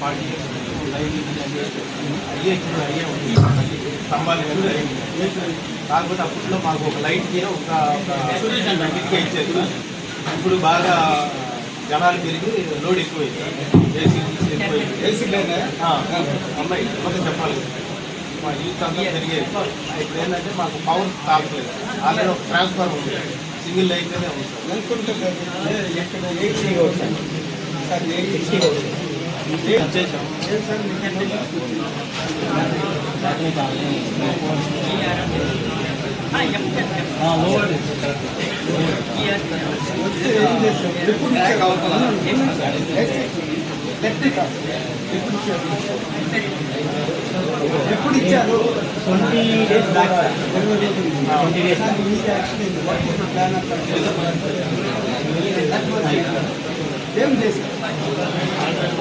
40 years line అయ్యే ఉంది స్తంభాలు కాకపోతే అప్పట్లో మాకు ఒక లైట్కి ఒక ఇచ్చేది. ఇప్పుడు బాగా జనాలు పెరిగి లోడ్ ఎక్కువైంది, ఏసీ అమ్మాయి మొత్తం చెప్పాలి. మా యూత్ అంతా పెరిగేది. ఇప్పుడు ఏంటంటే మాకు పవర్ తాగలేదు. ఆల్రెడీ ఒక ట్రాన్స్ఫార్మర్ ఉంది, సింగిల్ లైన్లోనే ఉంది ఎప్పుడు ఇచ్చారు? 20 days బ్యాక్. 20 days ఏం చేశారు?